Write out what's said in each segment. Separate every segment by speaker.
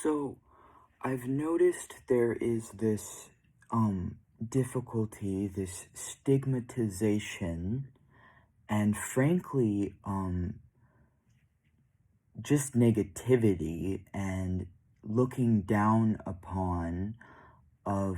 Speaker 1: So I've noticed there is this difficulty, this stigmatization, and frankly, just negativity and looking down upon of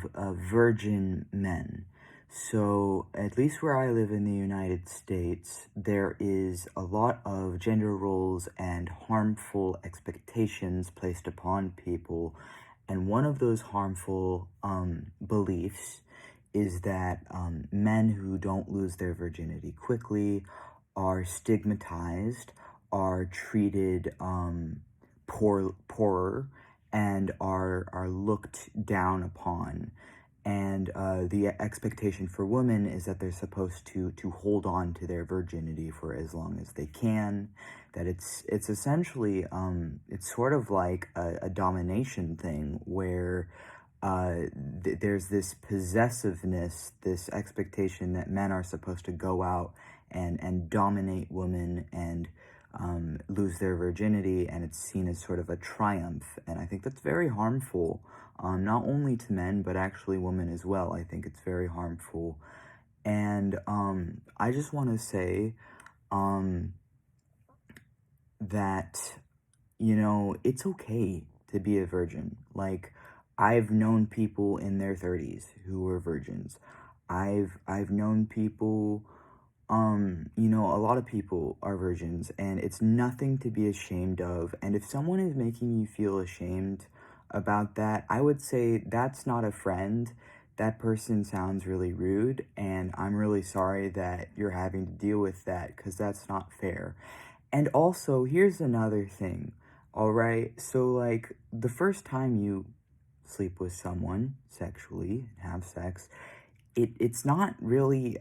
Speaker 1: virgin men. So, at least where I live in the United States, there is a lot of gender roles and harmful expectations placed upon people. And one of those harmful beliefs is that men who don't lose their virginity quickly are stigmatized, are treated poorer, and are looked down upon. And the expectation for women is that they're supposed to hold on to their virginity for as long as they can. That it's essentially it's sort of like a domination thing where there's this possessiveness, this expectation that men are supposed to go out and dominate women and lose their virginity, and it's seen as sort of a triumph. And I think that's very harmful, not only to men, but actually women as well. I think it's very harmful. And I just want to say um, that, it's okay to be a virgin. Like, I've known people in their 30s who were virgins. I've known people, a lot of people are virgins, and it's nothing to be ashamed of. And if someone is making you feel ashamed about that, I would say that's not a friend. That person sounds really rude, and I'm really sorry that you're having to deal with that, because that's not fair. And also, here's another thing, all right? So, like, the first time you sleep with someone sexually, have sex, it's not really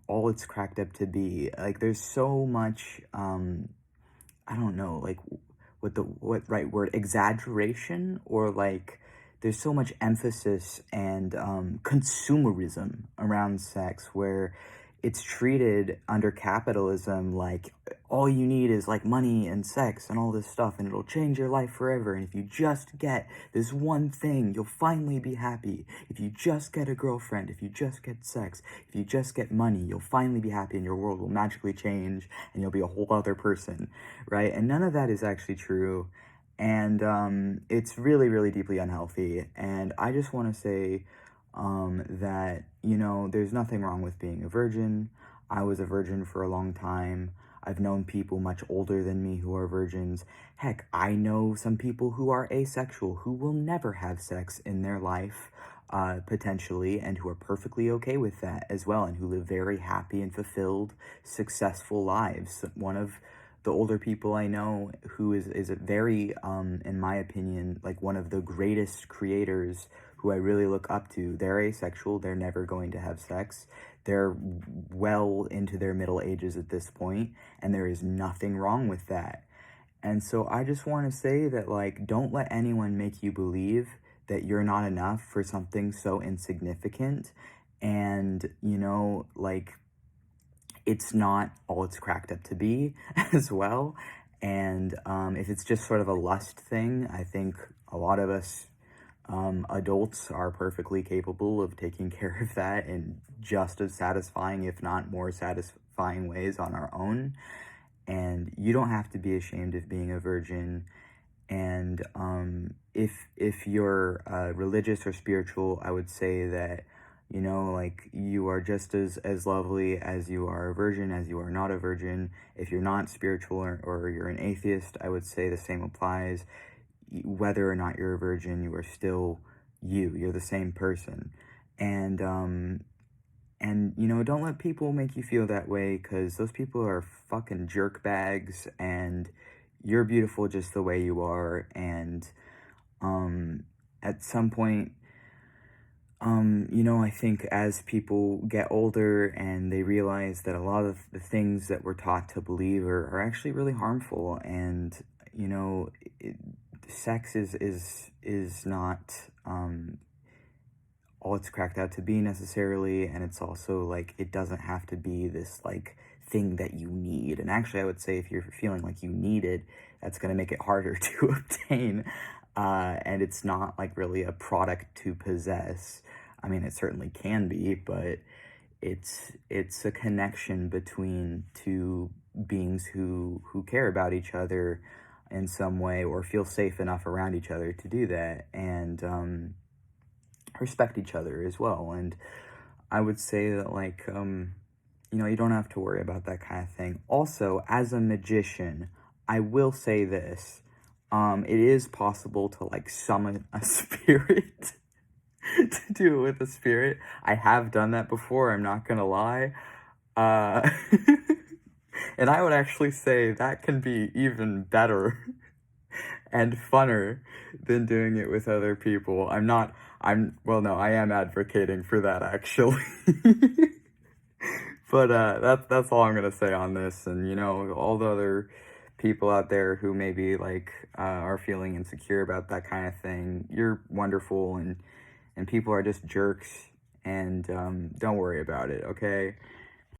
Speaker 1: all it's cracked up to be. Like, there's so much I don't know, like, what right word, exaggeration, or like there's so much emphasis and consumerism around sex, where it's treated under capitalism like all you need is like money and sex and all this stuff, and it'll change your life forever. And if you just get this one thing, you'll finally be happy. If you just get a girlfriend, if you just get sex, if you just get money, you'll finally be happy, and your world will magically change, and you'll be a whole other person, right? And none of that is actually true. And it's really, really deeply unhealthy. And I just want to say that, there's nothing wrong with being a virgin. I was a virgin for a long time. I've known people much older than me who are virgins. Heck, I know some people who are asexual, who will never have sex in their life, potentially, and who are perfectly okay with that as well, and who live very happy and fulfilled, successful lives. One of the older people I know who is a very, in my opinion, like one of the greatest creators who I really look up to. They're asexual. They're never going to have sex. They're well into their middle ages at this point, and there is nothing wrong with that. And so I just want to say that, like, don't let anyone make you believe that you're not enough for something so insignificant. And, like, it's not all it's cracked up to be as well. And if it's just sort of a lust thing, I think a lot of us adults are perfectly capable of taking care of that in just as satisfying, if not more satisfying ways on our own. And you don't have to be ashamed of being a virgin. And if you're religious or spiritual, I would say that, like, you are just as lovely as you are a virgin, as you are not a virgin. If you're not spiritual, or you're an atheist, I would say the same applies. Whether or not you're a virgin, you are still you. You're the same person. And don't let people make you feel that way, because those people are fucking jerk bags, and you're beautiful just the way you are. And at some point, I think as people get older and they realize that a lot of the things that we're taught to believe are actually really harmful. And, it, sex is not all it's cracked out to be necessarily. And it's also like, it doesn't have to be this like thing that you need. And actually, I would say if you're feeling like you need it, that's going to make it harder to obtain. And it's not like really a product to possess. I mean, it certainly can be, but it's a connection between two beings who care about each other in some way, or feel safe enough around each other to do that, and respect each other as well. And I would say that, like, you don't have to worry about that kind of thing. Also, as a magician, I will say this. It is possible to, like, summon a spirit, to do it with a spirit. I have done that before, I'm not gonna lie. Uh, and I would actually say that can be even better and funner than doing it with other people. Well, no, I am advocating for that, actually. But that's all I'm gonna say on this. And all the other people out there who maybe, like, are feeling insecure about that kind of thing, you're wonderful, and people are just jerks, and don't worry about it, okay?